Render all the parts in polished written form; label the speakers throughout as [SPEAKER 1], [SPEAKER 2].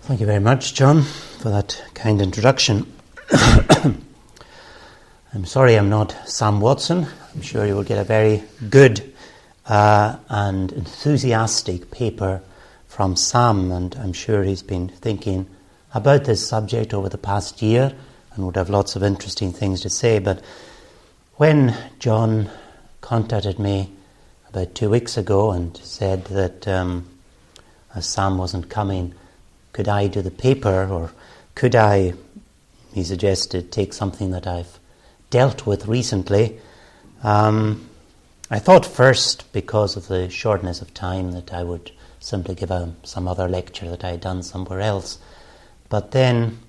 [SPEAKER 1] Thank you very much, John, for that kind introduction. I'm sorry I'm not Sam Watson. I'm sure you will get a very good and enthusiastic paper from Sam, and I'm sure he's been thinking about this subject over the past year and would have lots of interesting things to say. But when John contacted me about 2 weeks ago and said that as Sam wasn't coming, could I do the paper, or could I, he suggested, take something that I've dealt with recently. I thought first, because of the shortness of time, that I would simply give some other lecture that I had done somewhere else. But then,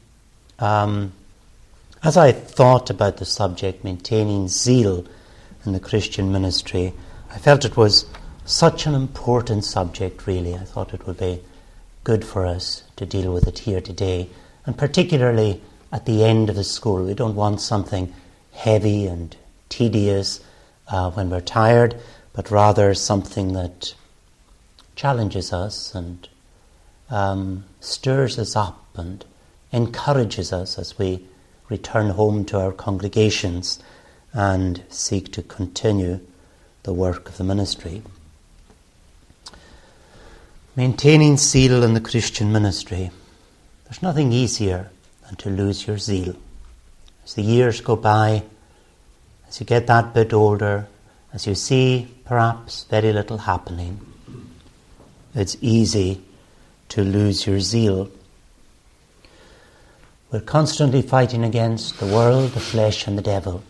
[SPEAKER 1] as I thought about the subject, maintaining zeal in the Christian ministry, I felt it was such an important subject, really. I thought it would be good for us to deal with it here today, and particularly at the end of the school. We don't want something heavy and tedious when we're tired, but rather something that challenges us and stirs us up and encourages us as we return home to our congregations and seek to continue the work of the ministry. Maintaining zeal in the Christian ministry. There's nothing easier than to lose your zeal. As the years go by, as you get that bit older, as you see perhaps very little happening, it's easy to lose your zeal. We're constantly fighting against the world, the flesh and the devil.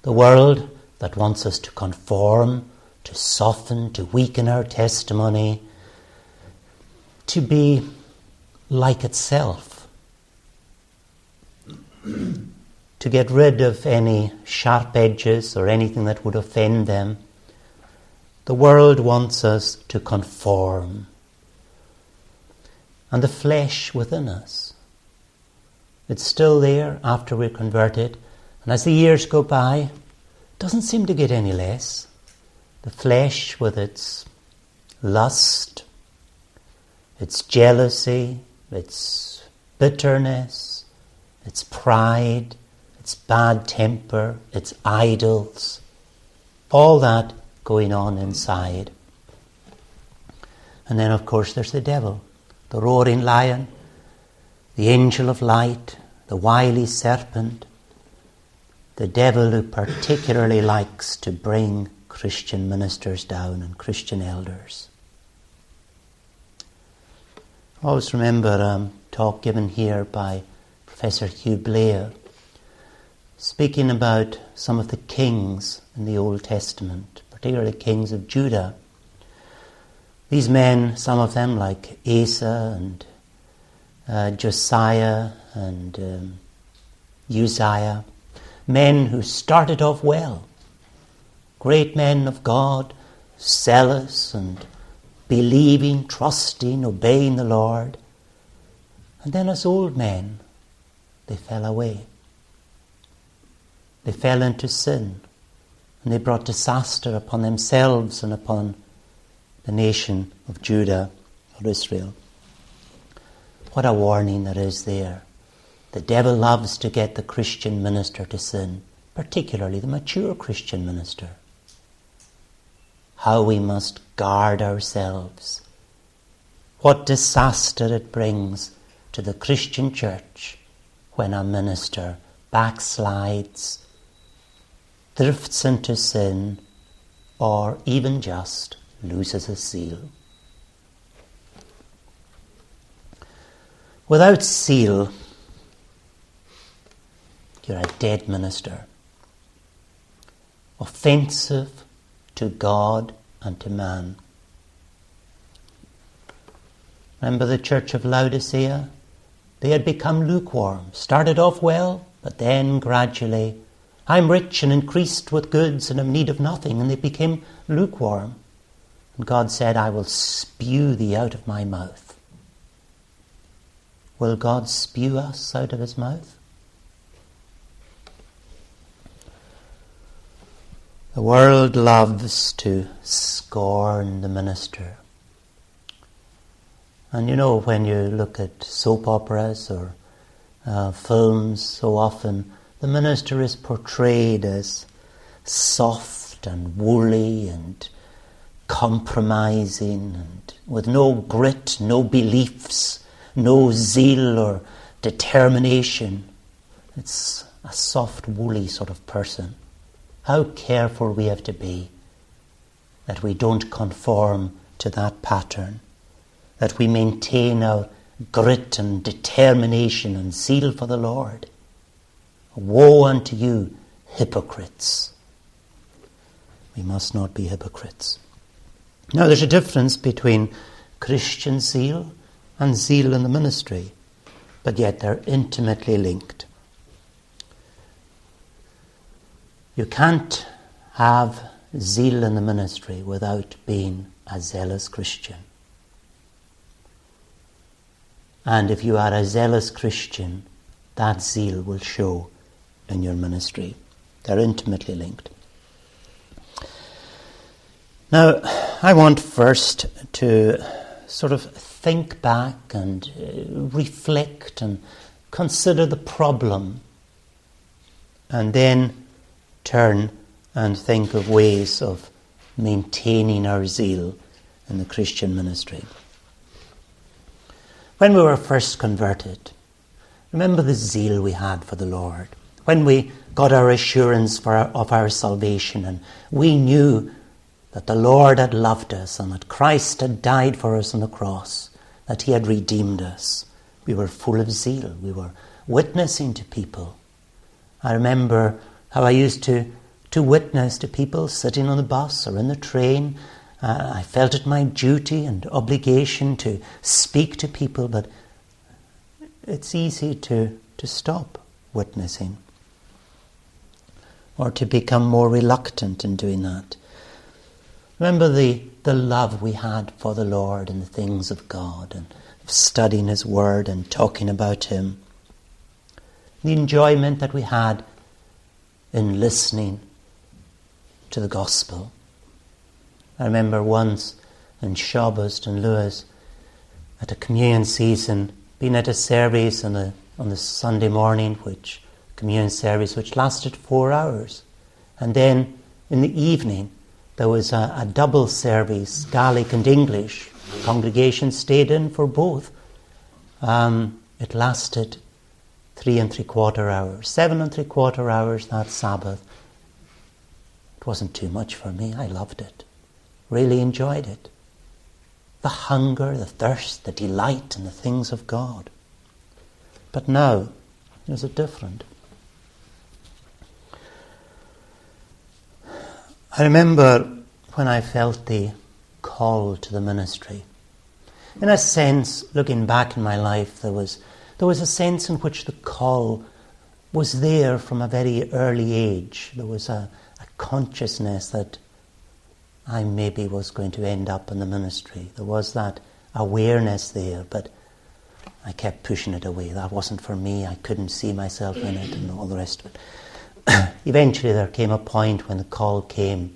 [SPEAKER 1] The world that wants us to conform, to soften, to weaken our testimony, to be like itself, to get rid of any sharp edges or anything that would offend them. The world wants us to conform. And the flesh within us, it's still there after we're converted, and as the years go by, it doesn't seem to get any less. The flesh with its lust, its jealousy, its bitterness, its pride, its bad temper, its idols, all that going on inside. And then of course there's the devil, the roaring lion, the angel of light, the wily serpent, the devil who particularly likes to bring Christian ministers down and Christian elders. I always remember a talk given here by Professor Hugh Blair, speaking about some of the kings in the Old Testament, particularly kings of Judah. These men, some of them like Asa and Josiah and Uzziah, men who started off well, great men of God, zealous and believing, trusting, obeying the Lord. And then as old men, they fell away. They fell into sin, and they brought disaster upon themselves and upon the nation of Judah or Israel. What a warning there is there. The devil loves to get the Christian minister to sin, particularly the mature Christian minister. How we must guard ourselves. What disaster it brings to the Christian church when a minister backslides, drifts into sin, or even just loses his zeal. Without zeal, you're a dead minister, offensive to God and to man. Remember the church of Laodicea? They had become lukewarm, started off well, but then gradually, I'm rich and increased with goods and am in need of nothing, and they became lukewarm. And God said, I will spew thee out of my mouth. Will God spew us out of his mouth? The world loves to scorn the minister. And when you look at soap operas or films, so often the minister is portrayed as soft and woolly and compromising and with no grit, no beliefs, no zeal or determination. It's a soft, woolly sort of person. How careful we have to be that we don't conform to that pattern, that we maintain our grit and determination and zeal for the Lord. Woe unto you, hypocrites. We must not be hypocrites. Now, there's a difference between Christian zeal and zeal in the ministry, but yet they're intimately linked. You can't have zeal in the ministry without being a zealous Christian. And if you are a zealous Christian, that zeal will show in your ministry. They're intimately linked. Now, I want first to sort of think back and reflect and consider the problem, and then turn and think of ways of maintaining our zeal in the Christian ministry. When we were first converted, remember the zeal we had for the Lord. When we got our assurance of our salvation, and we knew that the Lord had loved us and that Christ had died for us on the cross, that he had redeemed us, we were full of zeal. We were witnessing to people. I remember how I used to witness to people sitting on the bus or in the train. I felt it my duty and obligation to speak to people, but it's easy to stop witnessing or to become more reluctant in doing that. Remember the love we had for the Lord and the things of God, and studying his word and talking about him. The enjoyment that we had in listening to the gospel. I remember once in Shabbos in Lewis at a communion season, being at a service on the Sunday morning, communion service which lasted 4 hours. And then in the evening there was a double service, Gaelic and English. The congregation stayed in for both. It lasted 3 3/4 hours, 7 3/4 hours that Sabbath. It wasn't too much for me. I loved it. Really enjoyed it. The hunger, the thirst, the delight in the things of God. But now, is it different? I remember when I felt the call to the ministry. In a sense, looking back in my life, there was a sense in which the call was there from a very early age. There was a consciousness that I maybe was going to end up in the ministry. There was that awareness there, but I kept pushing it away. That wasn't for me. I couldn't see myself in it and all the rest of it. Eventually there came a point when the call came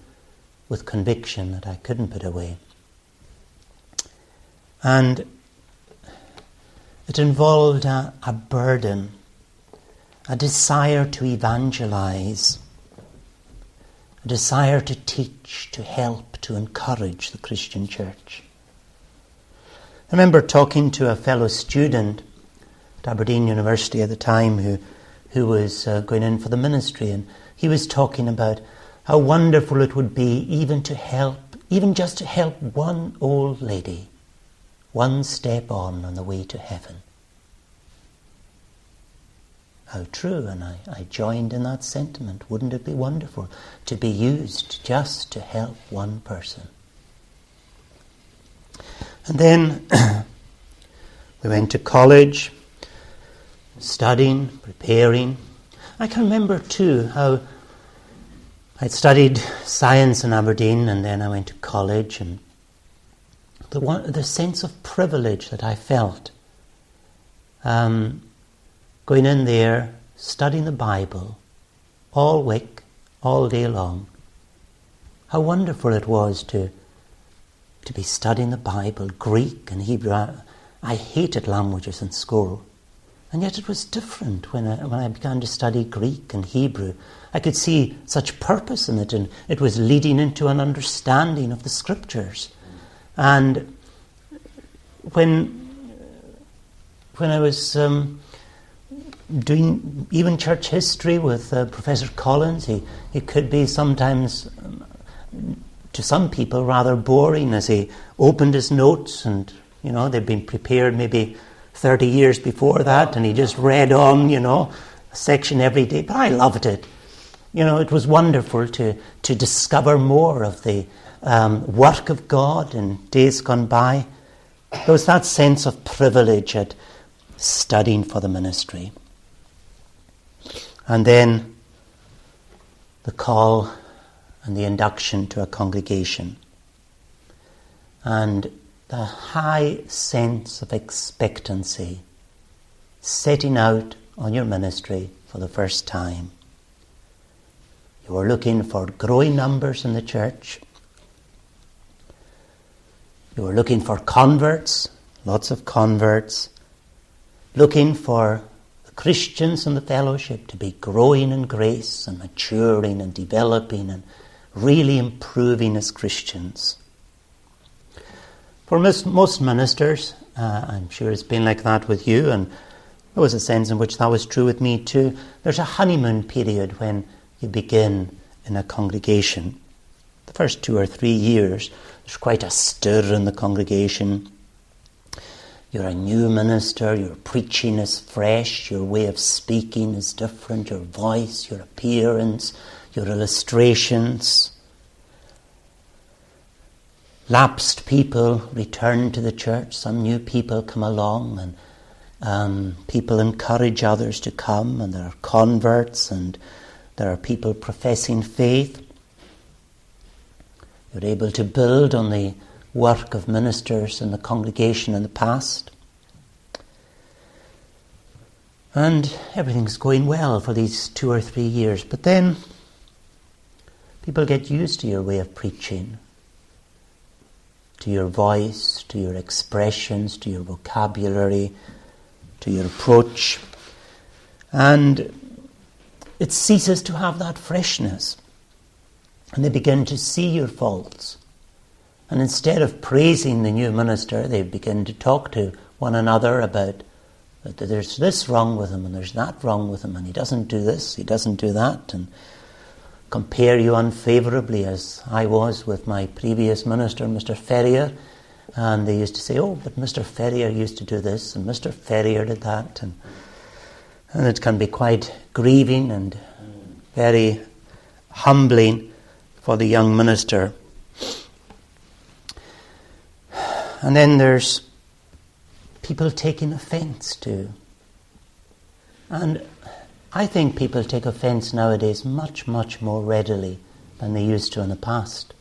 [SPEAKER 1] with conviction that I couldn't put away. And it involved a burden, a desire to evangelize, a desire to teach, to help, to encourage the Christian church. I remember talking to a fellow student at Aberdeen University at the time who was going in for the ministry, and he was talking about how wonderful it would be even just to help one old lady one step on the way to heaven. How true, and I joined in that sentiment. Wouldn't it be wonderful to be used just to help one person? And then we went to college, studying, preparing. I can remember too how I'd studied science in Aberdeen, and then I went to college, and the sense of privilege that I felt going in there, studying the Bible all week, all day long. How wonderful it was to be studying the Bible, Greek and Hebrew. I hated languages in school, and yet it was different when I began to study Greek and Hebrew. I could see such purpose in it, and it was leading into an understanding of the Scriptures. And when I was doing even church history with Professor Collins, he could be sometimes, to some people, rather boring as he opened his notes, and they'd been prepared maybe 30 years before that, and he just read on, a section every day. But I loved it. It was wonderful to discover more of the work of God in days gone by. There was that sense of privilege at studying for the ministry. And then the call and the induction to a congregation. And the high sense of expectancy, setting out on your ministry for the first time. You were looking for growing numbers in the church. You were looking for converts, lots of converts. Looking for the Christians in the fellowship to be growing in grace and maturing and developing and really improving as Christians. For most ministers, I'm sure it's been like that with you, and there was a sense in which that was true with me too. There's a honeymoon period when you begin in a congregation. The first 2 or 3 years, there's quite a stir in the congregation. You're a new minister, your preaching is fresh, your way of speaking is different, your voice, your appearance, your illustrations. Lapsed people return to the church, some new people come along, and people encourage others to come, and there are converts, and there are people professing faith. You're able to build on the work of ministers in the congregation in the past. And everything's going well for these 2 or 3 years. But then people get used to your way of preaching, to your voice, to your expressions, to your vocabulary, to your approach. And it ceases to have that freshness. And they begin to see your faults. And instead of praising the new minister, they begin to talk to one another about that there's this wrong with him and there's that wrong with him, and he doesn't do this, he doesn't do that, and compare you unfavourably, as I was with my previous minister, Mr. Ferrier. And they used to say, oh, but Mr. Ferrier used to do this, and Mr. Ferrier did that. And it can be quite grieving and very humbling for the young minister. And then there's people taking offence too. And I think people take offence nowadays much, much more readily than they used to in the past.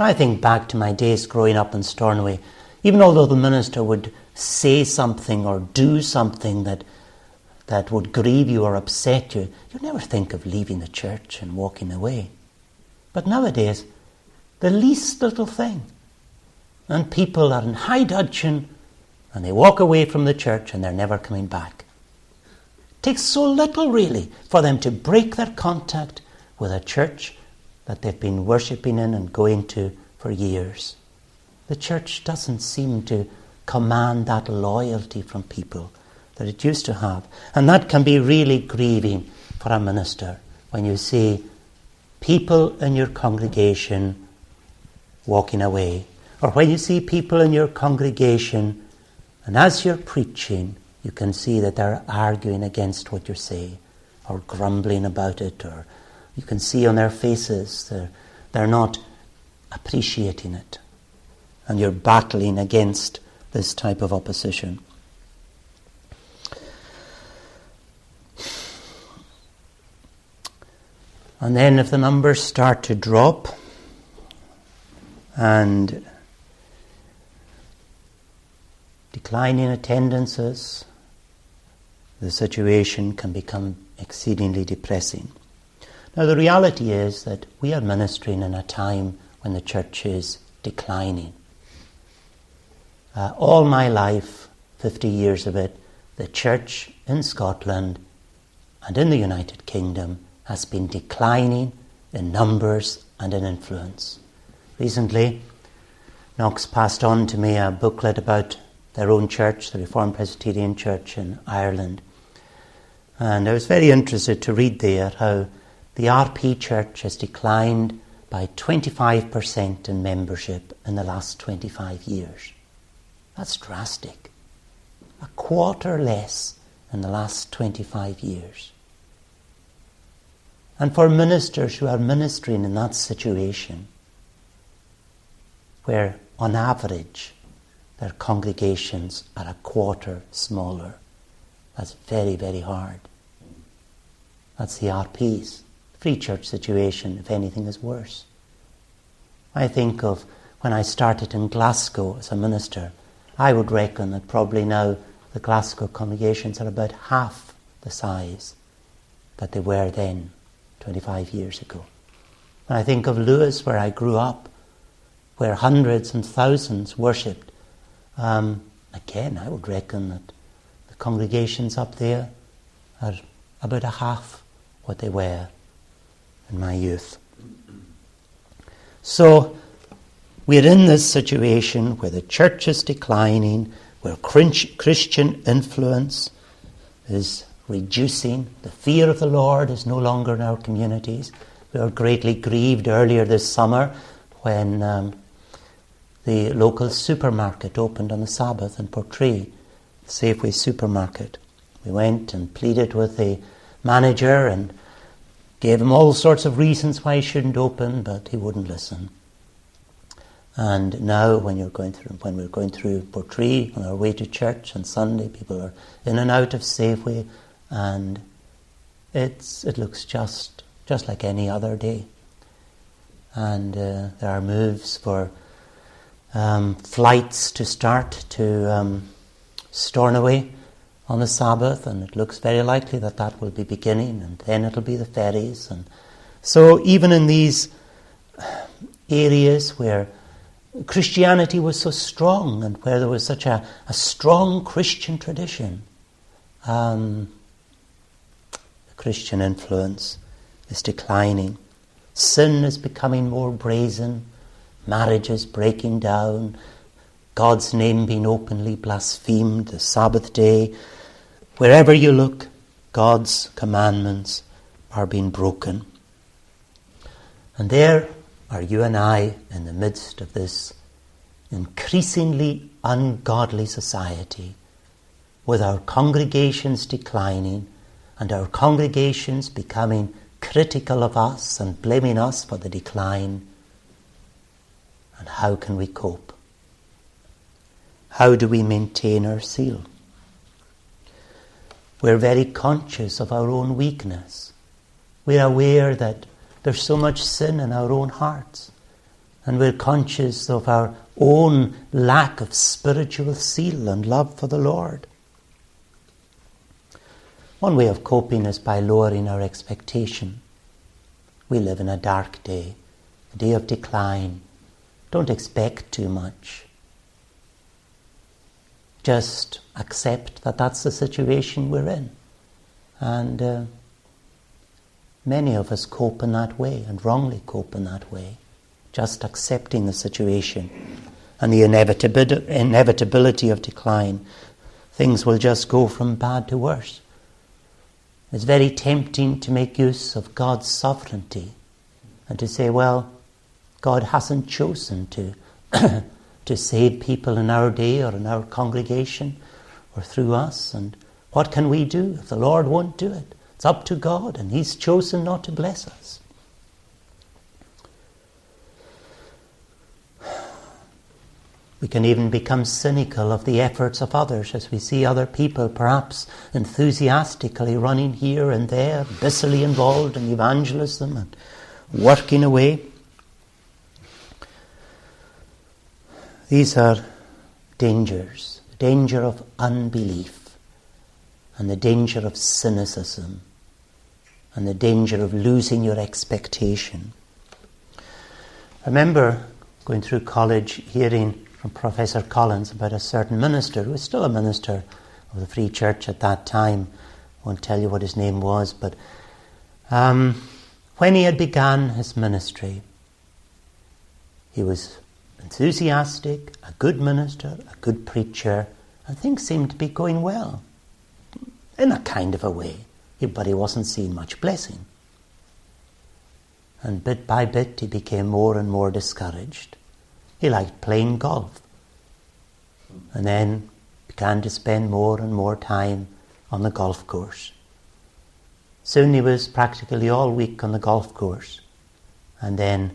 [SPEAKER 1] I think back to my days growing up in Stornoway, even although the minister would say something or do something that would grieve you or upset you, you'd never think of leaving the church and walking away. But nowadays, the least little thing, and people are in high dudgeon, and they walk away from the church and they're never coming back. It takes so little, really, for them to break their contact with a church that they've been worshipping in and going to for years. The church doesn't seem to command that loyalty from people that it used to have. And that can be really grieving for a minister when you see people in your congregation walking away, or when you see people in your congregation and as you're preaching you can see that they're arguing against what you say or grumbling about it, or you can see on their faces they're not appreciating it, and you're battling against this type of opposition. And then if the numbers start to drop and declining attendances, the situation can become exceedingly depressing. Now the reality is that we are ministering in a time when the church is declining. all my life, 50 years of it, the church in Scotland and in the United Kingdom has been declining in numbers and in influence. Recently, Knox passed on to me a booklet about their own church, the Reformed Presbyterian Church in Ireland. And I was very interested to read there how the RP Church has declined by 25% in membership in the last 25 years. That's drastic. A quarter less in the last 25 years. And for ministers who are ministering in that situation, where on average their congregations are a quarter smaller, that's very, very hard. That's the RPs. Free church situation, if anything, is worse. I think of when I started in Glasgow as a minister, I would reckon that probably now the Glasgow congregations are about half the size that they were then, 25 years ago. When I think of Lewis, where I grew up, where hundreds and thousands worshipped, again, I would reckon that the congregations up there are about a half what they were in my youth. So we're in this situation where the church is declining, where Christian influence is reducing. The fear of the Lord is no longer in our communities. We were greatly grieved earlier this summer when the local supermarket opened on the Sabbath in Portree, Safeway supermarket. We went and pleaded with the manager and gave him all sorts of reasons why he shouldn't open, but he wouldn't listen. And now when we're going through Portree on our way to church on Sunday, people are in and out of Safeway, and it looks just like any other day. And there are moves for flights to start to Stornoway on the Sabbath, and it looks very likely that will be beginning, and then it'll be the ferries. And so even in these areas where Christianity was so strong and where there was such a strong Christian tradition, the Christian influence is declining. Sin is becoming more brazen, marriages breaking down, God's name being openly blasphemed, the Sabbath day. Wherever you look, God's commandments are being broken. And there are you and I in the midst of this increasingly ungodly society, with our congregations declining and our congregations becoming critical of us and blaming us for the decline. And how can we cope? How do we maintain our zeal? We're very conscious of our own weakness. We're aware that there's so much sin in our own hearts. And we're conscious of our own lack of spiritual zeal and love for the Lord. One way of coping is by lowering our expectation. We live in a dark day, a day of decline. Don't expect too much. Just accept that that's the situation we're in. And many of us cope in that way, and wrongly cope in that way. Just accepting the situation and the inevitability of decline. Things will just go from bad to worse. It's very tempting to make use of God's sovereignty and to say, well, God hasn't chosen to to save people in our day or in our congregation or through us. And what can we do if the Lord won't do it? It's up to God, and He's chosen not to bless us. We can even become cynical of the efforts of others as we see other people perhaps enthusiastically running here and there, busily involved in evangelism and working away. These are dangers, the danger of unbelief and the danger of cynicism and the danger of losing your expectation. I remember going through college hearing from Professor Collins about a certain minister who was still a minister of the Free Church at that time. I won't tell you what his name was, but when he had begun his ministry, he was enthusiastic, a good minister, a good preacher, and things seemed to be going well, in a kind of a way, but he wasn't seeing much blessing. And bit by bit he became more and more discouraged. He liked playing golf, and then began to spend more and more time on the golf course. Soon he was practically all week on the golf course, and then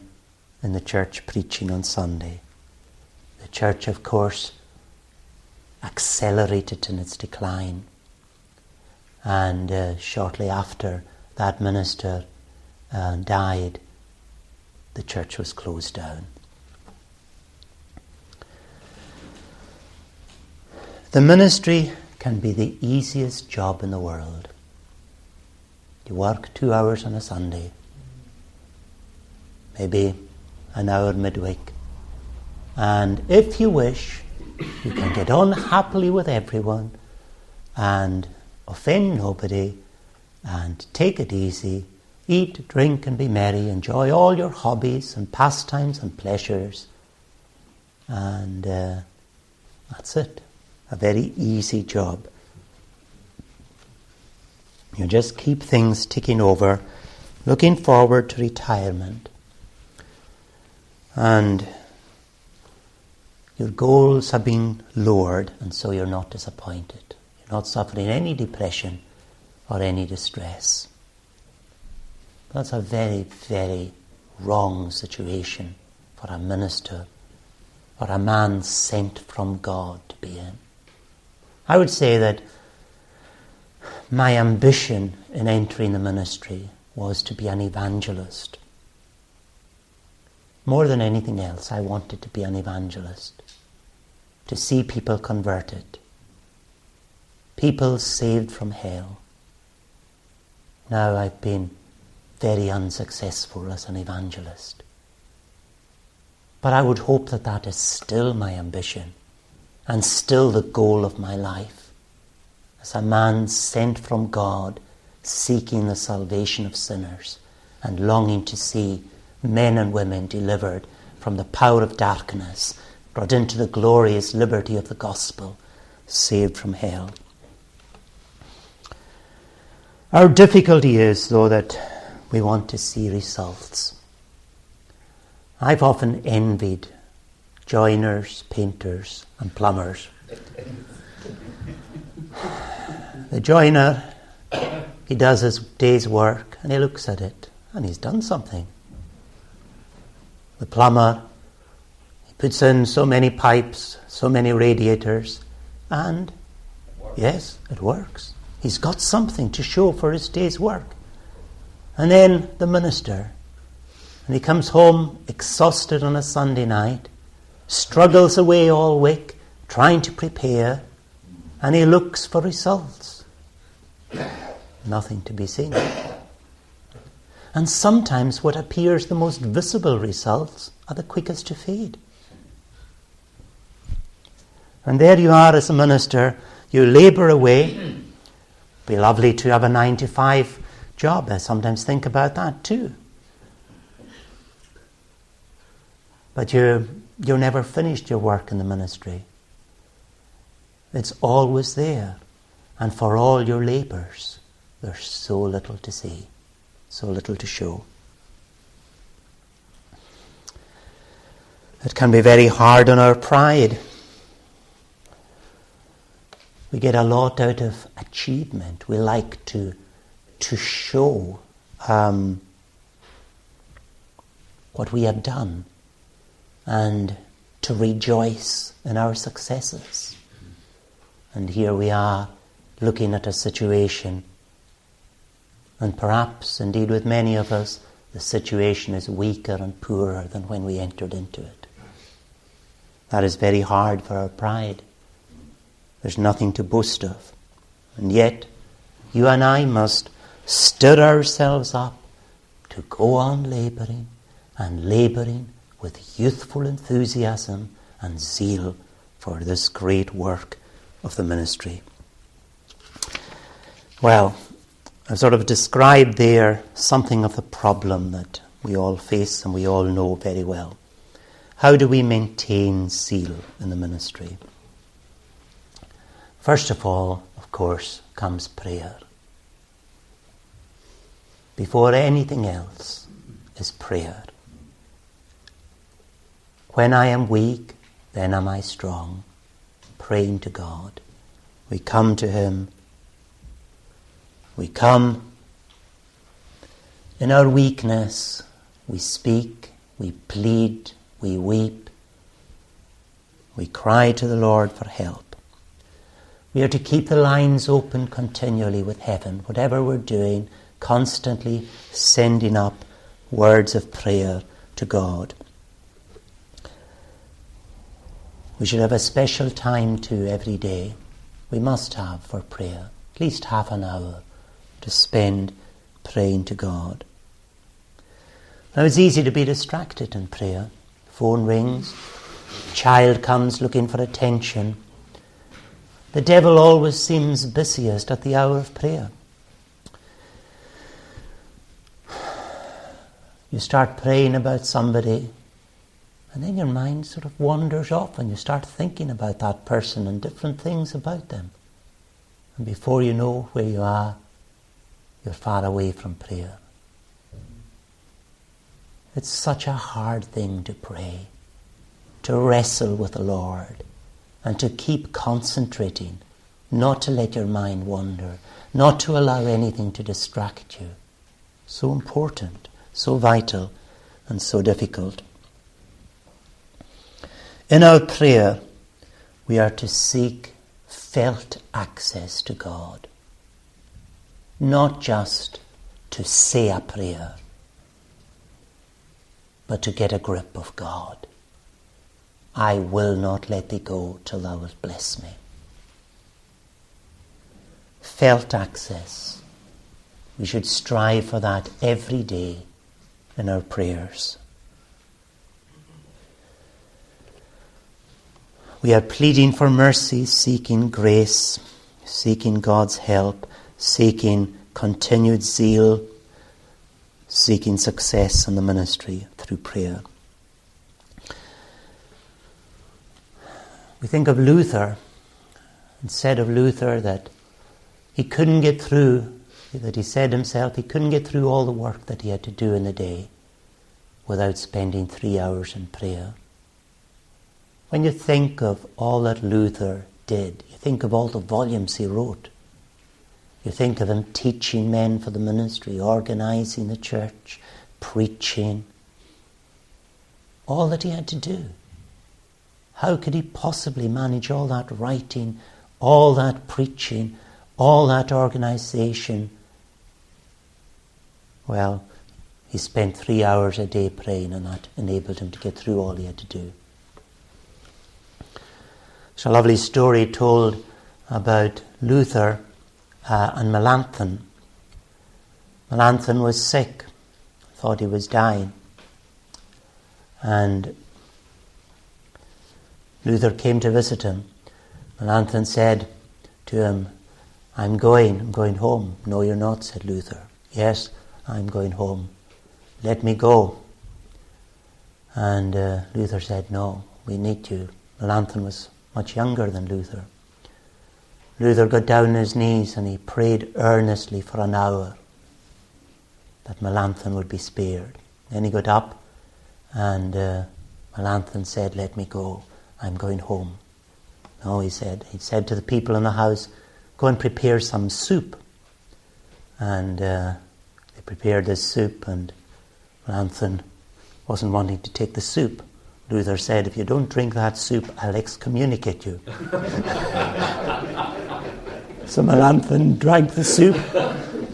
[SPEAKER 1] in the church preaching on Sunday. The church, of course, accelerated in its decline, and shortly after that minister died, the church was closed down. The ministry can be the easiest job in the world. You work 2 hours on a Sunday, maybe an hour midweek, and if you wish, you can get on happily with everyone and offend nobody and take it easy, eat, drink and be merry, enjoy all your hobbies and pastimes and pleasures, and that's it. A very easy job. You just keep things ticking over, looking forward to retirement. And your goals have been lowered, and so you're not disappointed. You're not suffering any depression or any distress. That's a very, very wrong situation for a minister or a man sent from God to be in. I would say that my ambition in entering the ministry was to be an evangelist. More than anything else, I wanted to be an evangelist, to see people converted, people saved from hell. Now I've been very unsuccessful as an evangelist. But I would hope that that is still my ambition and still the goal of my life, as a man sent from God, seeking the salvation of sinners and longing to see men and women delivered from the power of darkness, brought into the glorious liberty of the gospel, saved from hell. Our difficulty is, though, that we want to see results. I've often envied joiners, painters and plumbers. The joiner, he does his day's work and he looks at it and he's done something. The plumber, he puts in so many pipes, so many radiators, and yes, it works. He's got something to show for his day's work. And then the minister, and he comes home exhausted on a Sunday night, struggles away all week, trying to prepare, and he looks for results. Nothing to be seen. And sometimes what appears the most visible results are the quickest to fade. And there you are as a minister, you labour away. It'd be lovely to have a 9-to-5 job. I sometimes think about that too. But you're never finished your work in the ministry. It's always there. And for all your labours, there's so little to see, so little to show. It can be very hard on our pride. We get a lot out of achievement. We like to show what we have done and to rejoice in our successes. And here we are looking at a situation, and perhaps, indeed with many of us, the situation is weaker and poorer than when we entered into it. That is very hard for our pride. There's nothing to boast of. And yet, you and I must stir ourselves up to go on labouring and labouring with youthful enthusiasm and zeal for this great work of the ministry. Well, I've sort of described there something of the problem that we all face and we all know very well. How do we maintain zeal in the ministry? First of all, of course, comes prayer. Before anything else is prayer. When I am weak, then am I strong, praying to God. We come to Him. We come in our weakness. We speak, we plead, we weep. We cry to the Lord for help. We are to keep the lines open continually with heaven, whatever we're doing, constantly sending up words of prayer to God. We should have a special time too every day. We must have for prayer, at least half an hour to spend praying to God. Now it's easy to be distracted in prayer. Phone rings, child comes looking for attention. The devil always seems busiest at the hour of prayer. You start praying about somebody, and then your mind sort of wanders off and you start thinking about that person and different things about them. And before you know where you are, you're far away from prayer. It's such a hard thing to pray, to wrestle with the Lord, and to keep concentrating, not to let your mind wander, not to allow anything to distract you. So important, so vital, and so difficult. In our prayer, we are to seek felt access to God, not just to say a prayer, but to get a grip of God. I will not let thee go till thou wilt bless me. Felt access. We should strive for that every day in our prayers. We are pleading for mercy, seeking grace, seeking God's help, seeking continued zeal, seeking success in the ministry through prayer. We think of Luther, and said of Luther that he couldn't get through, that he said himself, he couldn't get through all the work that he had to do in the day without spending 3 hours in prayer. When you think of all that Luther did, you think of all the volumes he wrote. You think of him teaching men for the ministry, organising the church, preaching. All that he had to do. How could he possibly manage all that writing, all that preaching, all that organisation? Well, he spent 3 hours a day praying, and that enabled him to get through all he had to do. There's a lovely story told about Luther and Melanthon. Melanthon was sick, thought he was dying. And Luther came to visit him. Melanthon said to him, I'm going home. No, you're not, said Luther. Yes, I'm going home. Let me go. And Luther said, no, we need you. Melanthon was much younger than Luther. Luther got down on his knees and he prayed earnestly for an hour that Melanthon would be spared. Then he got up and Melanthon said, let me go. I'm going home. No, he said to the people in the house, go and prepare some soup. And they prepared this soup, and Melanthon wasn't wanting to take the soup. Luther said, if you don't drink that soup, I'll excommunicate you. So Melanthon drank the soup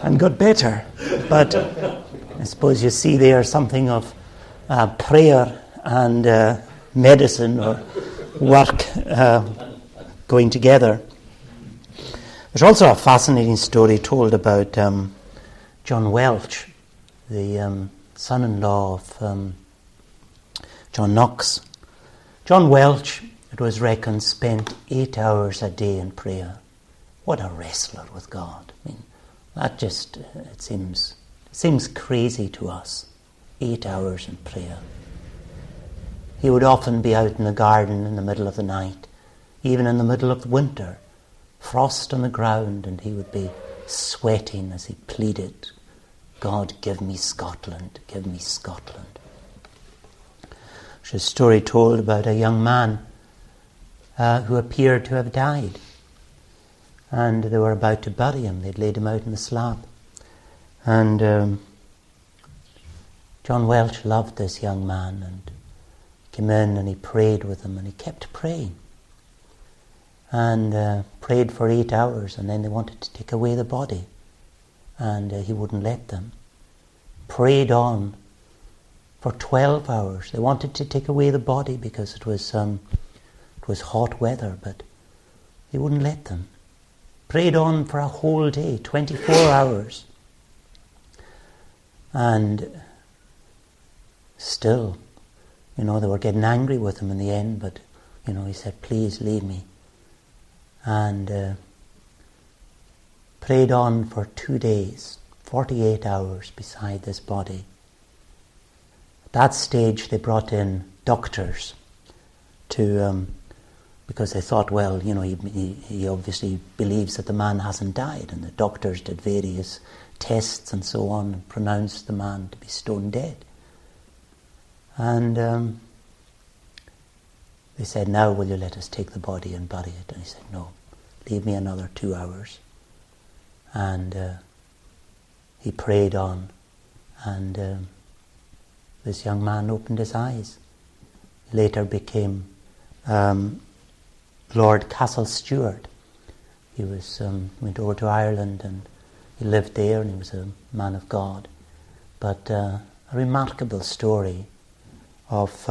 [SPEAKER 1] and got better. But I suppose you see there something of prayer and medicine or work going together. There's also a fascinating story told about John Welch, the son-in-law of John Knox. John Welch, it was reckoned, spent 8 hours a day in prayer. What a wrestler with God. I mean, that just, it seems crazy to us. 8 hours in prayer. He would often be out in the garden in the middle of the night, even in the middle of winter, frost on the ground, and he would be sweating as he pleaded, God, give me Scotland, give me Scotland. There's a story told about a young man who appeared to have died, and they were about to bury him. They'd laid him out in the slab. And John Welch loved this young man and came in and he prayed with him, and he kept praying. And prayed for 8 hours, and then they wanted to take away the body, and he wouldn't let them. Prayed on for 12 hours. They wanted to take away the body because it was hot weather, but he wouldn't let them. Prayed on for a whole day, 24 hours. And still, they were getting angry with him in the end, but, he said, please leave me. And prayed on for 2 days, 48 hours beside this body. At that stage they brought in doctors to, because they thought, well, he obviously believes that the man hasn't died, and the doctors did various tests and so on and pronounced the man to be stone dead. And they said, now will you let us take the body and bury it? And he said, no, leave me another 2 hours. And he prayed on, and this young man opened his eyes. He later became Lord Castle Stewart. He went over to Ireland and he lived there, and he was a man of God. But a remarkable story of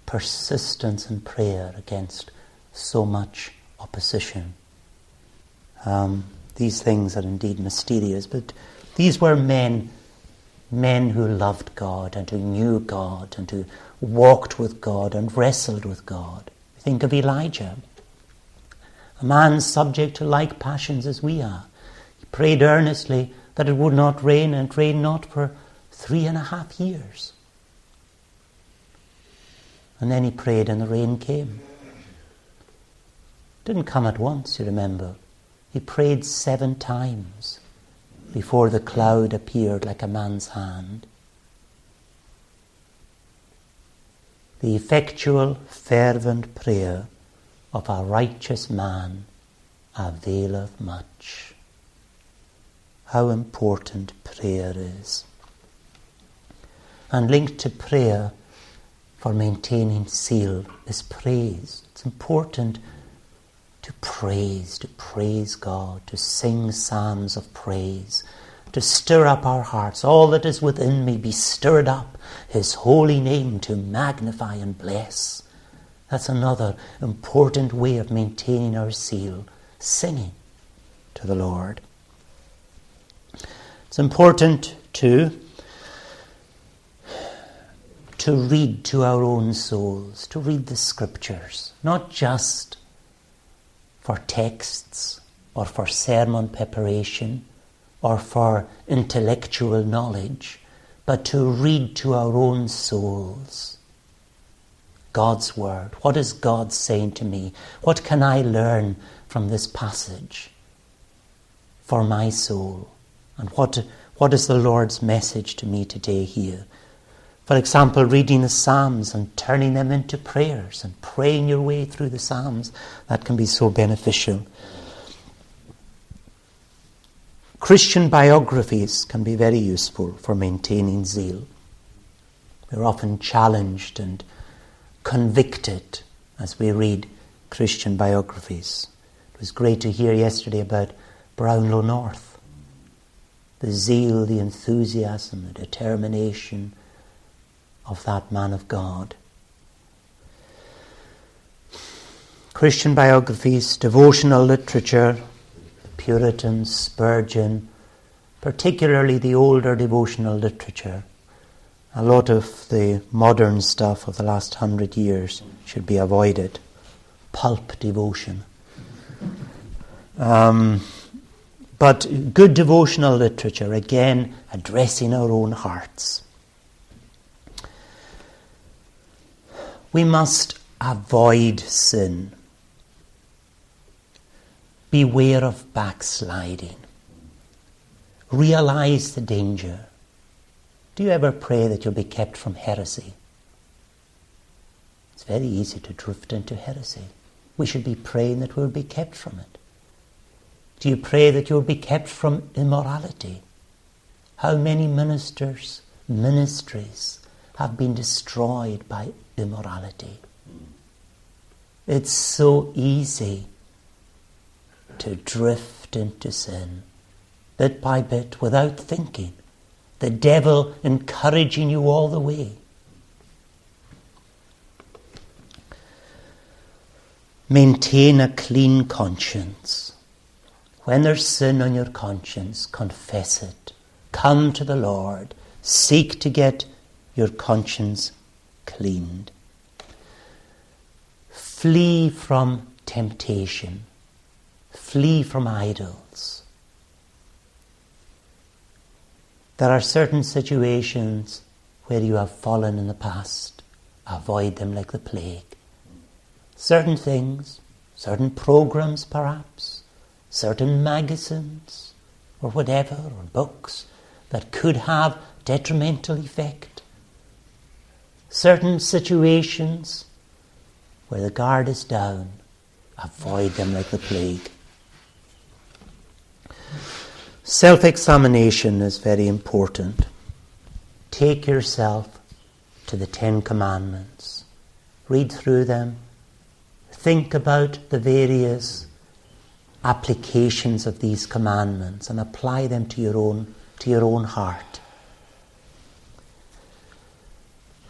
[SPEAKER 1] persistence in prayer against so much opposition. These things are indeed mysterious, but these were men who loved God and who knew God and who walked with God and wrestled with God. Think of Elijah, a man subject to like passions as we are. He prayed earnestly that it would not rain, and it rained not for 3.5 years. And then he prayed and the rain came. It didn't come at once, you remember. He prayed 7 times before the cloud appeared like a man's hand. The effectual, fervent prayer of a righteous man availeth much. How important prayer is. And linked to prayer for maintaining zeal is praise. It's important to praise God, to sing psalms of praise, to stir up our hearts. All that is within me be stirred up, his holy name to magnify and bless. That's another important way of maintaining our zeal, singing to the Lord. It's important to read to our own souls, to read the scriptures, not just for texts or for sermon preparation or for intellectual knowledge, but to read to our own souls God's word. What is God saying to me? What can I learn from this passage for my soul? And what is the Lord's message to me today here? For example, reading the Psalms and turning them into prayers and praying your way through the Psalms. That can be so beneficial. Christian biographies can be very useful for maintaining zeal. We're often challenged and convicted as we read Christian biographies. It was great to hear yesterday about Brownlow North. The zeal, the enthusiasm, the determination of that man of God. Christian biographies, devotional literature, Puritans, Spurgeon, particularly the older devotional literature, A lot of the modern stuff of the last 100 years should be avoided. Pulp devotion. But good devotional literature, again, addressing our own hearts. We must avoid sin. Beware of backsliding. Realize the danger. Do you ever pray that you'll be kept from heresy? It's very easy to drift into heresy. We should be praying that we'll be kept from it. Do you pray that you'll be kept from immorality? How many ministries have been destroyed by immorality? It's so easy to drift into sin, bit by bit, without thinking. The devil encouraging you all the way. Maintain a clean conscience. When there's sin on your conscience, confess it. Come to the Lord. Seek to get your conscience cleaned. Flee from temptation. Flee from idols. There are certain situations where you have fallen in the past. Avoid them like the plague. Certain things, certain programs perhaps, certain magazines or whatever, or books that could have detrimental effect. Certain situations where the guard is down, avoid them like the plague. Self-examination is very important. Take yourself to the 10 Commandments. Read through them. Think about the various applications of these commandments and apply them to your own heart.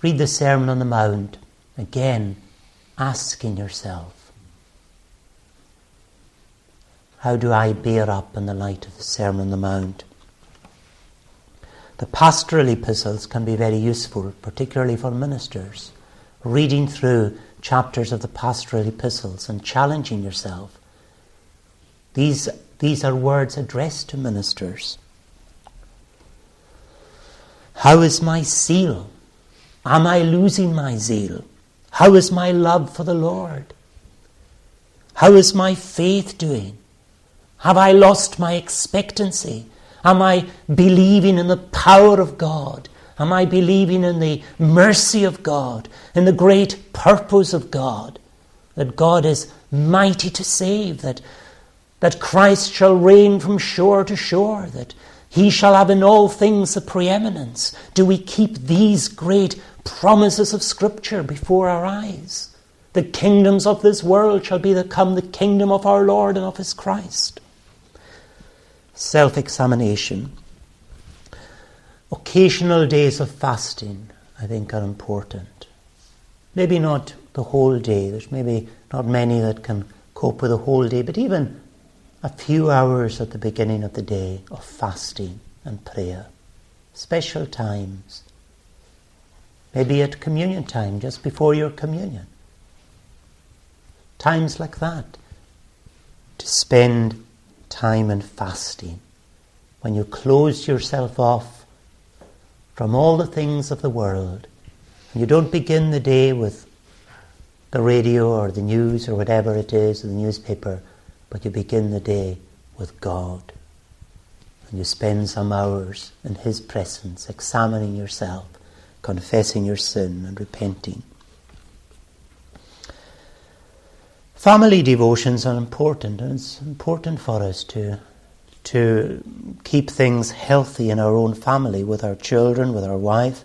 [SPEAKER 1] Read the Sermon on the Mount, again asking yourself, how do I bear up in the light of the Sermon on the Mount? The pastoral epistles can be very useful, particularly for ministers. Reading through chapters of the pastoral epistles and challenging yourself. These are words addressed to ministers. How is my zeal? Am I losing my zeal? How is my love for the Lord? How is my faith doing? Have I lost my expectancy? Am I believing in the power of God? Am I believing in the mercy of God, in the great purpose of God, that God is mighty to save, that Christ shall reign from shore to shore, that he shall have in all things the preeminence? Do we keep these great promises of Scripture before our eyes? The kingdoms of this world shall become the kingdom of our Lord and of his Christ. Self-examination. Occasional days of fasting, I think, are important. Maybe not the whole day. There's maybe not many that can cope with a whole day, but even a few hours at the beginning of the day of fasting and prayer. Special times. Maybe at communion time, just before your communion. Times like that. To spend time in fasting. When you close yourself off from all the things of the world. And you don't begin the day with the radio or the news or whatever it is, or the newspaper, but you begin the day with God. And you spend some hours in his presence, examining yourself, confessing your sin and repenting. Family devotions are important, and it's important for us to keep things healthy in our own family, with our children, with our wife.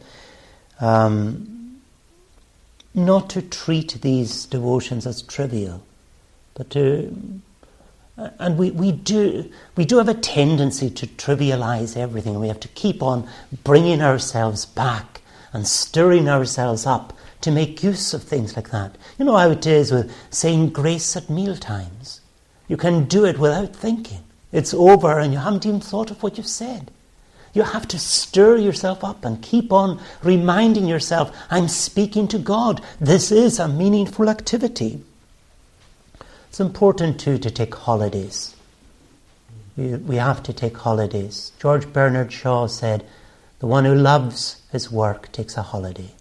[SPEAKER 1] Not to treat these devotions as trivial, but to... And we do have a tendency to trivialize everything. We have to keep on bringing ourselves back and stirring ourselves up to make use of things like that. You know how it is with saying grace at meal times. You can do it without thinking. It's over and you haven't even thought of what you've said. You have to stir yourself up and keep on reminding yourself, I'm speaking to God. This is a meaningful activity. It's important too to take holidays. We have to take holidays. George Bernard Shaw said, the one who loves his work takes a holiday.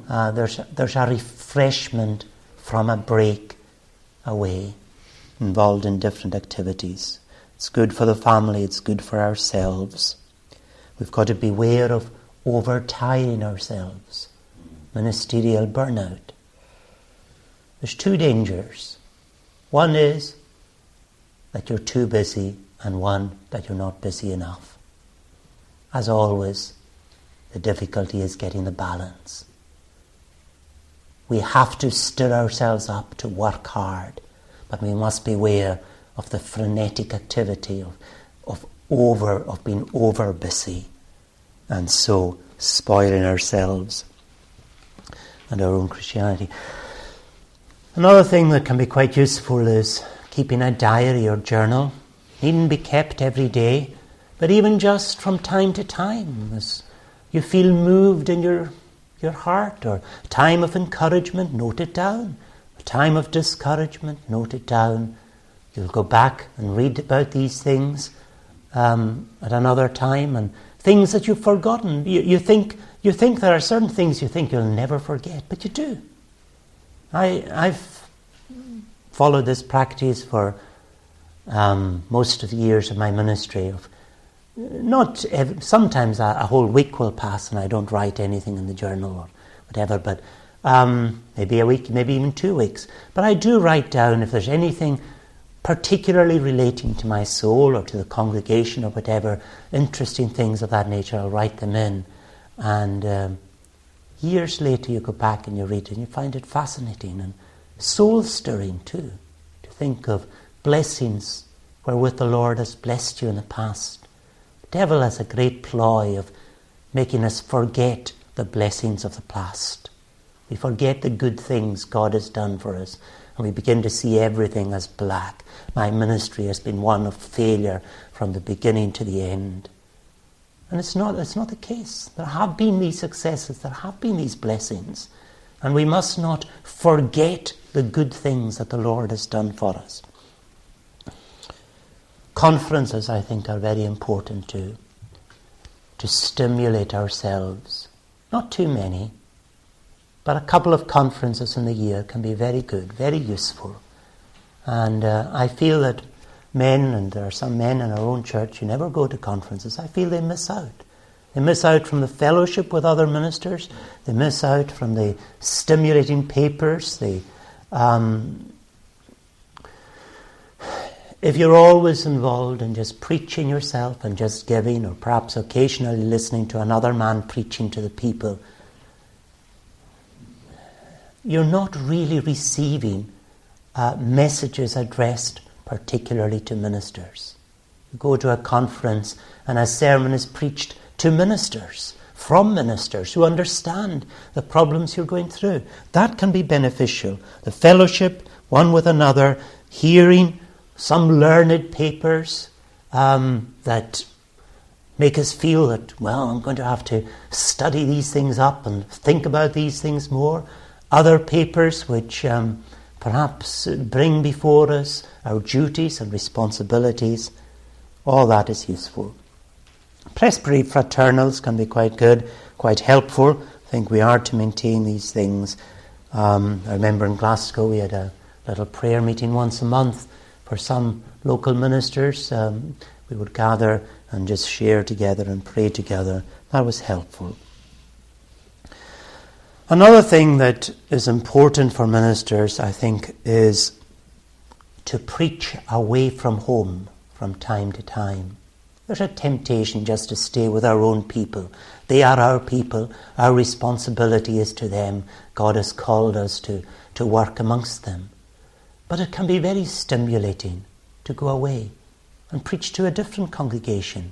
[SPEAKER 1] There's a refreshment from a break away, involved in different activities. It's good for the family, it's good for ourselves. We've got to beware of over-tiring ourselves. Ministerial burnout. There's two dangers. One is that you're too busy, and one that you're not busy enough. As always, the difficulty is getting the balance. We have to stir ourselves up to work hard, but we must beware of the frenetic activity of being over busy, and so spoiling ourselves and our own Christianity. Another thing that can be quite useful is keeping a diary or journal. Needn't be kept every day, but even just from time to time, as you feel moved in your heart, or a time of encouragement, note it down. A time of discouragement, note it down. You'll go back and read about these things at another time, and things that you've forgotten. You think there are certain things you think you'll never forget, but you do. I've followed this practice for most of the years of my ministry. Sometimes a whole week will pass and I don't write anything in the journal or whatever, but maybe a week, maybe even 2 weeks. But I do write down if there's anything particularly relating to my soul or to the congregation or whatever, interesting things of that nature, I'll write them in. And years later you go back and you read it and you find it fascinating and soul-stirring too, to think of blessings wherewith the Lord has blessed you in the past. The devil has a great ploy of making us forget the blessings of the past. We forget the good things God has done for us, and we begin to see everything as black. My ministry has been one of failure from the beginning to the end. And it's not the case. There have been these successes, there have been these blessings, and we must not forget the good things that the Lord has done for us. Conferences, I think, are very important too, to stimulate ourselves. Not too many, but a couple of conferences in the year can be very good, very useful. And I feel that men, and there are some men in our own church who never go to conferences, I feel they miss out. They miss out from the fellowship with other ministers. They miss out from the stimulating papers. If you're always involved in just preaching yourself and just giving, or perhaps occasionally listening to another man preaching to the people, you're not really receiving messages addressed particularly to ministers. You go to a conference and a sermon is preached to ministers, from ministers who understand the problems you're going through. That can be beneficial. The fellowship, one with another, hearing some learned papers that make us feel that, well, I'm going to have to study these things up and think about these things more. Other papers which perhaps bring before us our duties and responsibilities. All that is useful. Presbyterian fraternals can be quite good, quite helpful. I think we are to maintain these things. I remember in Glasgow we had a little prayer meeting once a month for some local ministers. We would gather and just share together and pray together. That was helpful. Another thing that is important for ministers, I think, is to preach away from home from time to time. There's a temptation just to stay with our own people. They are our people. Our responsibility is to them. God has called us to work amongst them. But it can be very stimulating to go away and preach to a different congregation.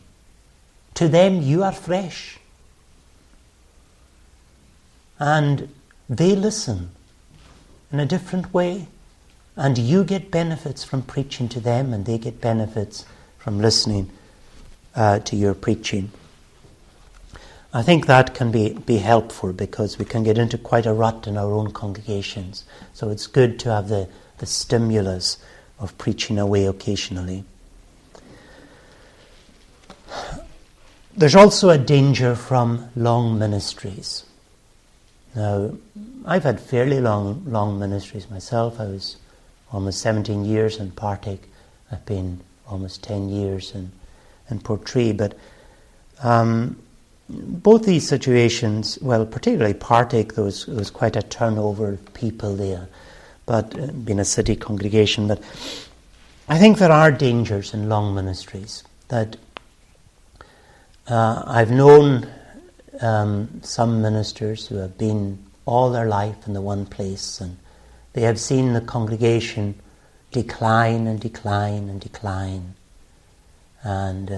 [SPEAKER 1] To them, you are fresh. And they listen in a different way. And you get benefits from preaching to them, and they get benefits from listening to your preaching. I think that can be helpful because we can get into quite a rut in our own congregations. So it's good to have the stimulus of preaching away occasionally. There's also a danger from long ministries. Now, I've had fairly long ministries myself. I was almost 17 years in Partick. I've been almost 10 years in Portree. But both these situations, well, particularly Partick, there was quite a turnover of people there, but being a city congregation. But I think there are dangers in long ministries. That I've known some ministers who have been all their life in the one place, and they have seen the congregation decline and decline and decline, and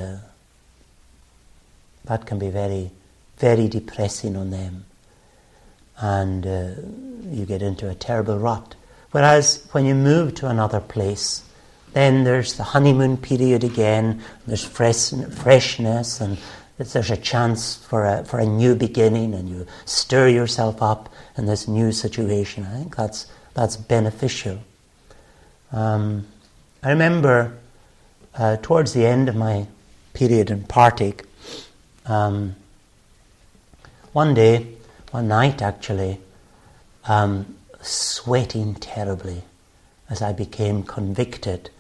[SPEAKER 1] that can be very, very depressing on them, and you get into a terrible rut. Whereas when you move to another place, then there's the honeymoon period again, there's freshness, and there's a chance for a new beginning, and you stir yourself up in this new situation. I think that's beneficial. I remember towards the end of my period in Partick, one night actually, sweating terribly as I became convicted.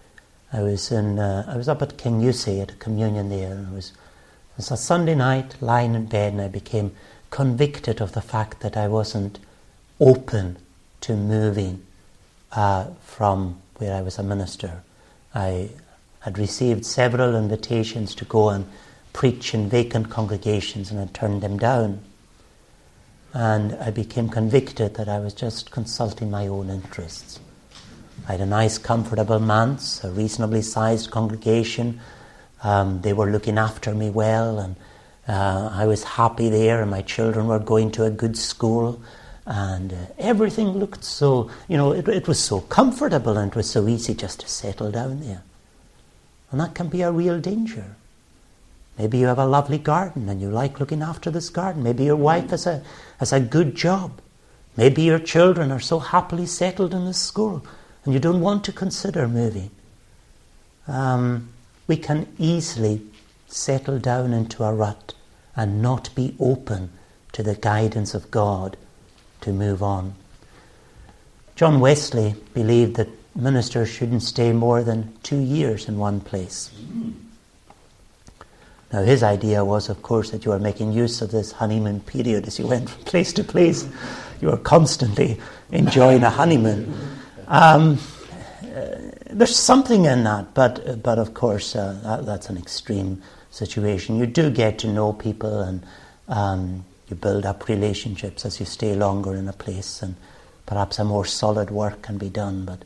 [SPEAKER 1] I was up at King Yusey at a communion there, and it was a Sunday night, lying in bed, and I became convicted of the fact that I wasn't open to moving from where I was a minister. I had received several invitations to go and preach in vacant congregations, and I turned them down. And I became convicted that I was just consulting my own interests. I had a nice, comfortable manse, a reasonably sized congregation. They were looking after me well, and I was happy there, and my children were going to a good school, and everything looked so, it was so comfortable, and it was so easy just to settle down there. And that can be a real danger. Maybe you have a lovely garden and you like looking after this garden. Maybe your wife has a good job. Maybe your children are so happily settled in this school and you don't want to consider moving. We can easily settle down into a rut and not be open to the guidance of God to move on. John Wesley believed that ministers shouldn't stay more than 2 years in one place. Now his idea was, of course, that you were making use of this honeymoon period as you went from place to place. You were constantly enjoying a honeymoon. There's something in that, but of course that's an extreme situation. You do get to know people, and you build up relationships as you stay longer in a place, and perhaps a more solid work can be done. But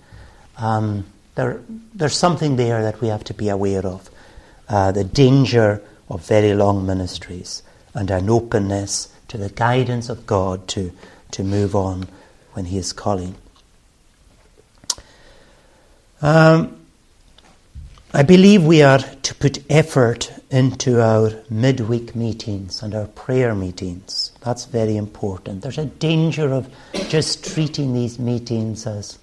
[SPEAKER 1] there's something there that we have to be aware of. The danger of very long ministries, and an openness to the guidance of God to move on when He is calling. I believe we are to put effort into our midweek meetings and our prayer meetings. That's very important. There's a danger of just treating these meetings as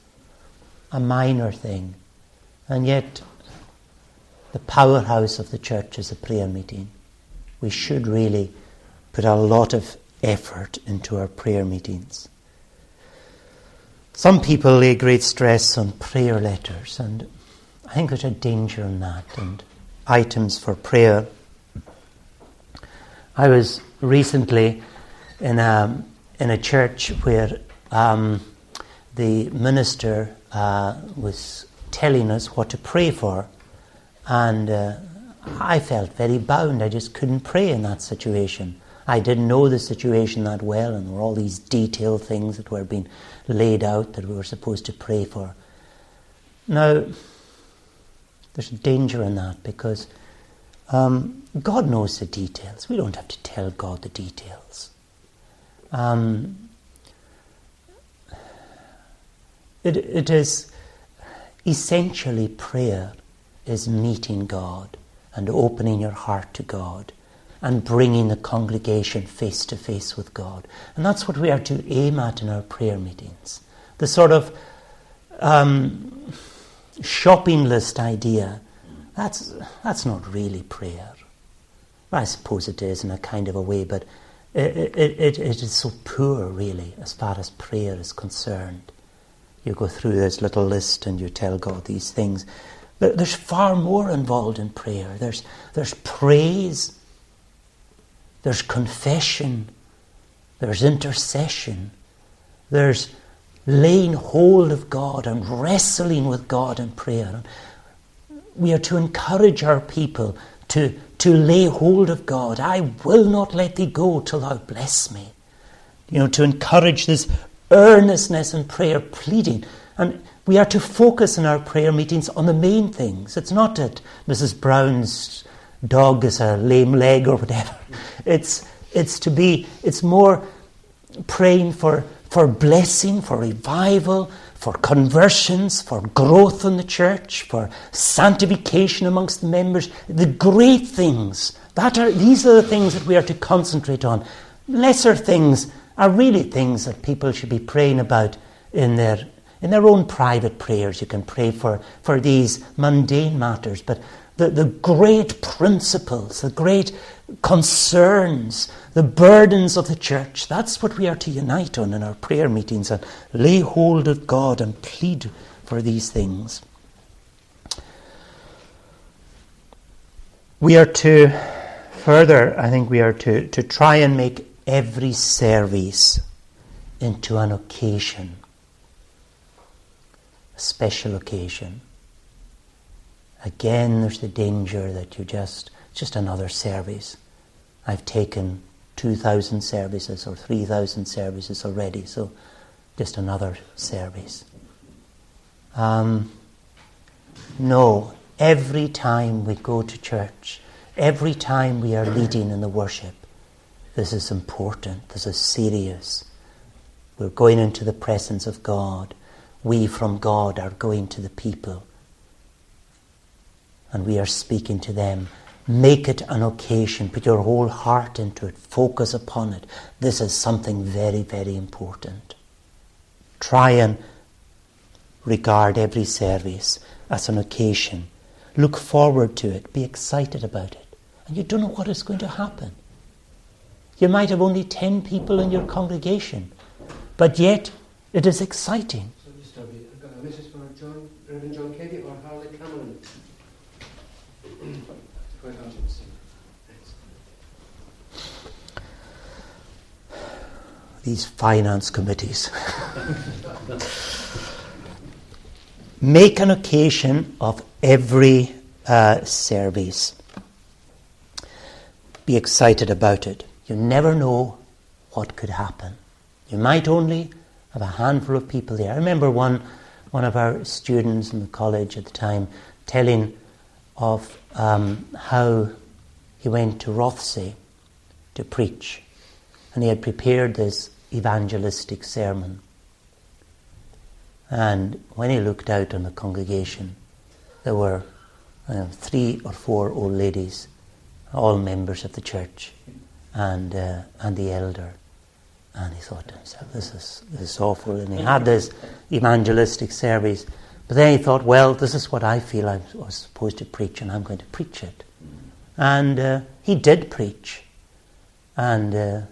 [SPEAKER 1] a minor thing, and yet the powerhouse of the church is a prayer meeting. We should really put a lot of effort into our prayer meetings. Some people lay great stress on prayer letters, and I think there's a danger in that, and items for prayer. I was recently in a church where the minister was telling us what to pray for, and I felt very bound. I just couldn't pray in that situation. I didn't know the situation that well, and there were all these detailed things that were being laid out that we were supposed to pray for. Now, there's a danger in that, because God knows the details. We don't have to tell God the details. It is essentially prayer is meeting God and opening your heart to God and bringing the congregation face to face with God. And that's what we are to aim at in our prayer meetings. The sort of shopping list idea, that's not really prayer. Well, I suppose it is in a kind of a way, but it is so poor, really, as far as prayer is concerned. You go through this little list and you tell God these things. But there's far more involved in prayer. There's praise, there's confession, there's intercession, there's laying hold of God and wrestling with God in prayer. We are to encourage our people to lay hold of God. I will not let thee go till thou bless me. To encourage this earnestness in prayer, pleading. And we are to focus in our prayer meetings on the main things. It's not that Mrs. Brown's dog is a lame leg or whatever. It's more praying for blessing, for revival, for conversions, for growth in the church, for sanctification amongst the members. The great things, these are the things that we are to concentrate on. Lesser things are really things that people should be praying about in their own private prayers. You can pray for these mundane matters, but the great principles, the great concerns, the burdens of the church, that's what we are to unite on in our prayer meetings and lay hold of God and plead for these things. We are to further, I think we are to try and make every service into an occasion, a special occasion. Again, there's the danger that it's just another service. I've taken 2,000 services or 3,000 services already, so just another service. No, every time we go to church, every time we are leading in the worship, this is important, this is serious. We're going into the presence of God. We from God are going to the people. And we are speaking to them. Make it an occasion. Put your whole heart into it. Focus upon it. This is something very, very important. Try and regard every service as an occasion. Look forward to it. Be excited about it. And you don't know what is going to happen. You might have only 10 people in your congregation, but yet it is exciting.
[SPEAKER 2] So just I've got a message for Reverend John Kelly or Harley Cameron. Quite urgency.
[SPEAKER 1] These finance committees. Make an occasion of every service. Be excited about it. You never know what could happen. You might only have a handful of people there. I remember one of our students in the college at the time telling of how he went to Rothsay to preach, and he had prepared this evangelistic sermon. And when he looked out on the congregation, there were 3 or 4 old ladies, all members of the church, and the elder. And he thought to himself, this is awful. And he had this evangelistic service. But then he thought, well, this is what I feel I was supposed to preach, and I'm going to preach it. And he did preach. And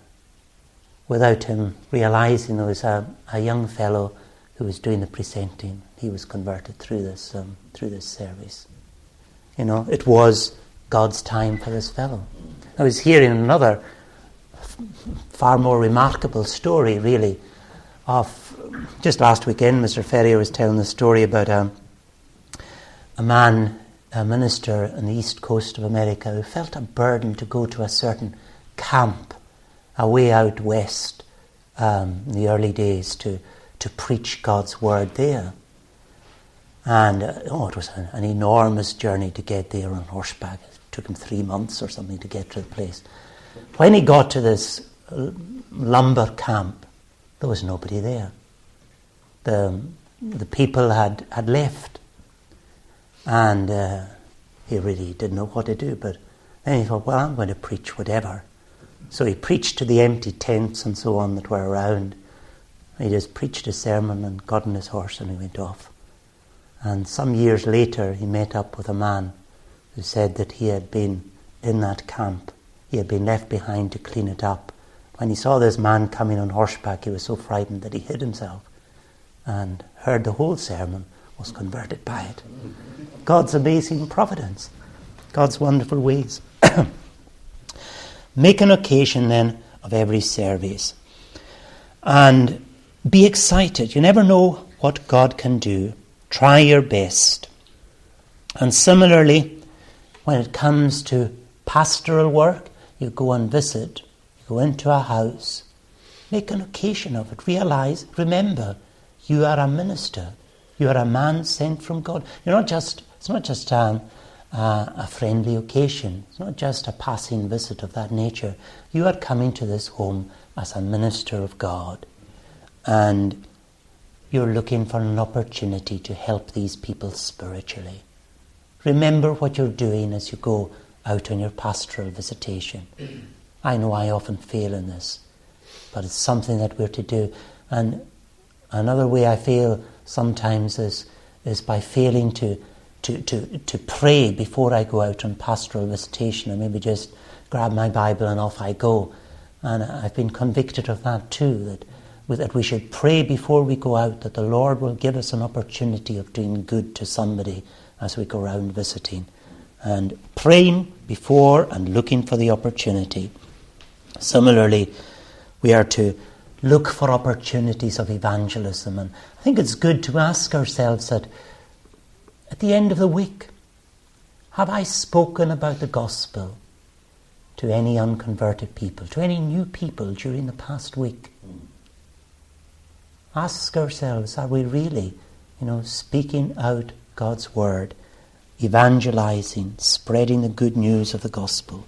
[SPEAKER 1] without him realizing, there was a young fellow who was doing the presenting. He was converted through this service. It was God's time for this fellow. I was hearing another far more remarkable story, really, of just last weekend. Mr. Ferrier was telling the story about a minister on the east coast of America who felt a burden to go to a certain camp away out west in the early days to preach God's word there. And it was an enormous journey to get there on horseback. It took him 3 months or something to get to the place. When he got to this lumber camp, there was nobody there. The people had left. And he really didn't know what to do, but then he thought, well, I'm going to preach whatever. So he preached to the empty tents and so on that were around. He just preached a sermon and got on his horse and he went off. And some years later he met up with a man who said that he had been in that camp. He had been left behind to clean it up. When he saw this man coming on horseback, he was so frightened that he hid himself and heard the whole sermon, was converted by it. God's amazing providence, God's wonderful ways. Make an occasion then of every service and be excited. You never know what God can do. Try your best. And similarly, when it comes to pastoral work, you go and visit, you go into a house, make an occasion of it. Remember, you are a minister. You are a man sent from God. It's not just a friendly occasion. It's not just a passing visit of that nature. You are coming to this home as a minister of God. And you're looking for an opportunity to help these people spiritually. Remember what you're doing as you go out on your pastoral visitation. I know I often fail in this, but it's something that we're to do. And another way I fail sometimes is by failing to pray before I go out on pastoral visitation. I maybe just grab my Bible and off I go. And I've been convicted of that too, that we should pray before we go out, that the Lord will give us an opportunity of doing good to somebody as we go around visiting. And praying before and looking for the opportunity. Similarly, we are to look for opportunities of evangelism. And I think it's good to ask ourselves that at the end of the week, have I spoken about the gospel to any unconverted people, to any new people during the past week? Ask ourselves, are we really, speaking out God's word, evangelizing, spreading the good news of the gospel?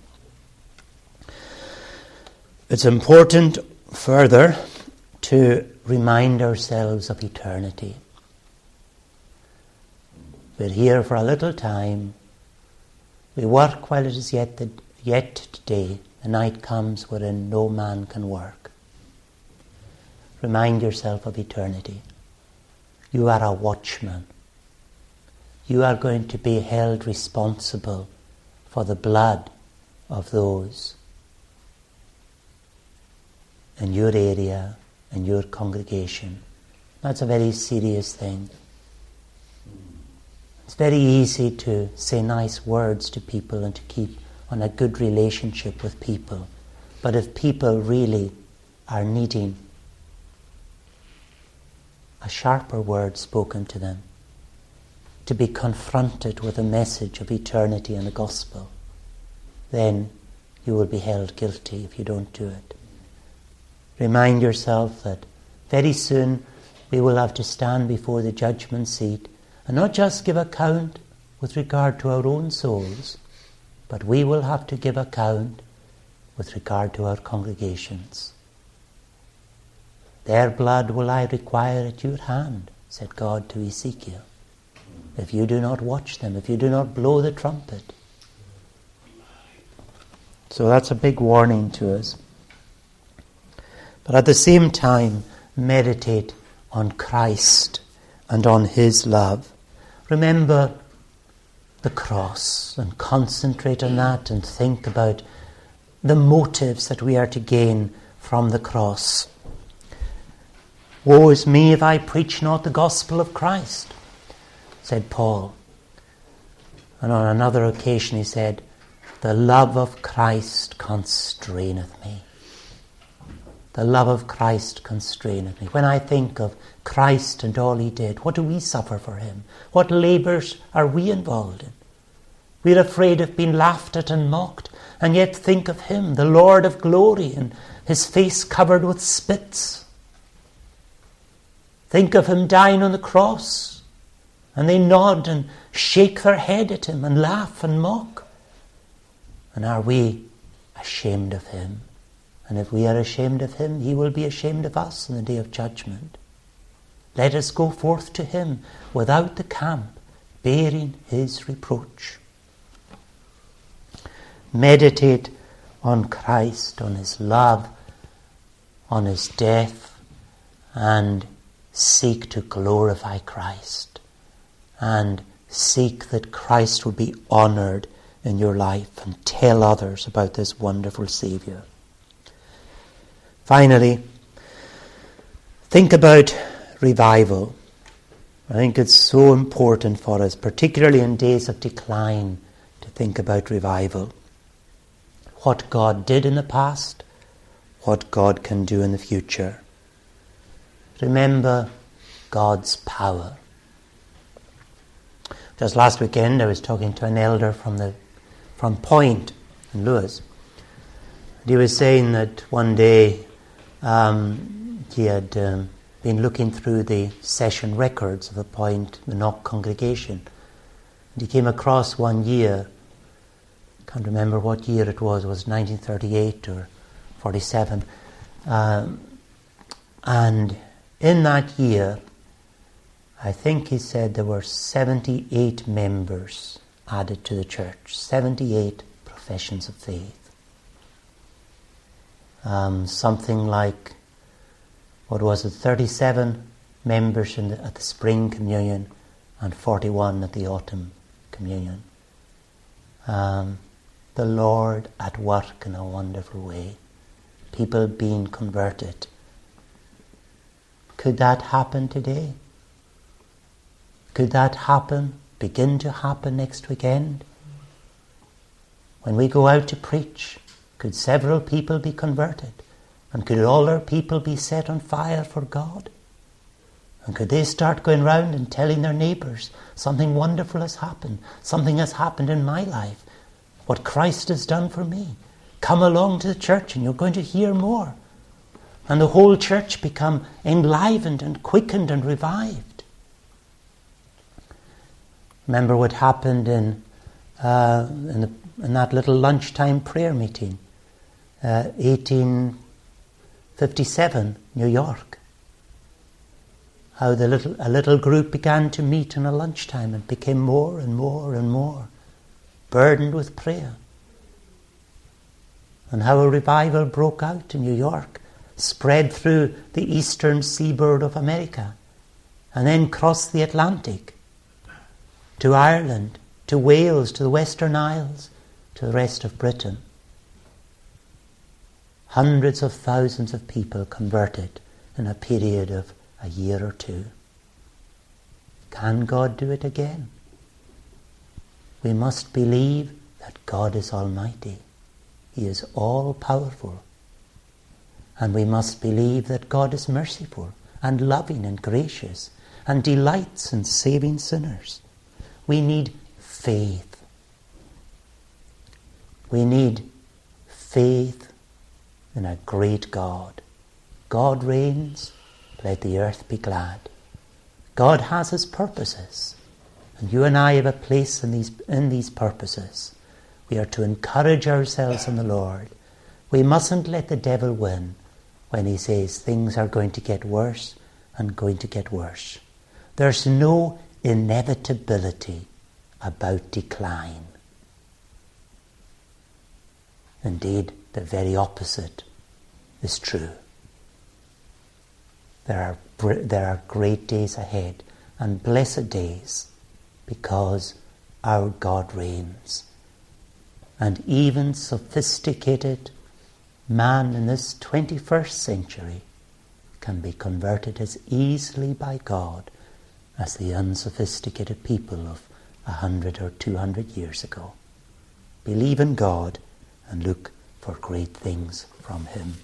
[SPEAKER 1] It's important further to remind ourselves of eternity. We're here for a little time. We work while it is yet today. The night comes wherein no man can work. Remind yourself of eternity. You are a watchman. You are going to be held responsible for the blood of those in your area, in your congregation. That's a very serious thing. It's very easy to say nice words to people and to keep on a good relationship with people. But if people really are needing a sharper word spoken to them, to be confronted with a message of eternity and the gospel, then you will be held guilty if you don't do it. Remind yourself that very soon we will have to stand before the judgment seat and not just give account with regard to our own souls, but we will have to give account with regard to our congregations. Their blood will I require at your hand, said God to Ezekiel, if you do not watch them, if you do not blow the trumpet. So that's a big warning to us. But at the same time, meditate on Christ and on his love. Remember the cross and concentrate on that and think about the motives that we are to gain from the cross. Woe is me if I preach not the gospel of Christ, said Paul. And on another occasion he said, the love of Christ constraineth me. The love of Christ constraineth me. When I think of Christ and all he did, what do we suffer for him? What labours are we involved in? We're afraid of being laughed at and mocked, and yet think of him, the Lord of glory, and his face covered with spits. Think of him dying on the cross, and they nod and shake their head at him and laugh and mock. And are we ashamed of him? And if we are ashamed of him, he will be ashamed of us in the day of judgment. Let us go forth to him without the camp, bearing his reproach. Meditate on Christ, on his love, on his death, and seek to glorify Christ. And seek that Christ will be honoured in your life, and tell others about this wonderful Saviour. Finally, think about revival. I think it's so important for us, particularly in days of decline, to think about revival. What God did in the past, what God can do in the future. Remember God's power. Just last weekend I was talking to an elder from Point in Lewis. He was saying that one day he had been looking through the session records of a Point Knock congregation. And he came across one year, can't remember what year it was 1938 or 47. And in that year, I think he said there were 78 members added to the church, 78 professions of faith. Something like, 37 members at the spring communion and 41 at the autumn communion. The Lord at work in a wonderful way. People being converted. Could that happen today? Could that begin to happen next weekend? When we go out to preach, could several people be converted? And could all our people be set on fire for God? And could they start going round and telling their neighbours, something wonderful has happened, something has happened in my life, what Christ has done for me. Come along to the church and you're going to hear more. And the whole church become enlivened and quickened and revived. Remember what happened in that little lunchtime prayer meeting, 1857, New York. How a little group began to meet in a lunchtime and became more and more and more burdened with prayer. And how a revival broke out in New York, spread through the eastern seaboard of America, and then crossed the Atlantic to Ireland, to Wales, to the Western Isles, to the rest of Britain. Hundreds of thousands of people converted in a period of a year or two. Can God do it again? We must believe that God is almighty. He is all-powerful. And we must believe that God is merciful and loving and gracious and delights in saving sinners. We need faith. We need faith in a great God. God reigns, let the earth be glad. God has his purposes, and you and I have a place in these purposes. We are to encourage ourselves in the Lord. We mustn't let the devil win when he says things are going to get worse and going to get worse. There's no inevitability about decline. Indeed, the very opposite is true. There are great days ahead and blessed days because our God reigns. And even sophisticated man in this 21st century can be converted as easily by God as the unsophisticated people of 100 or 200 years ago. Believe in God and look for great things from him.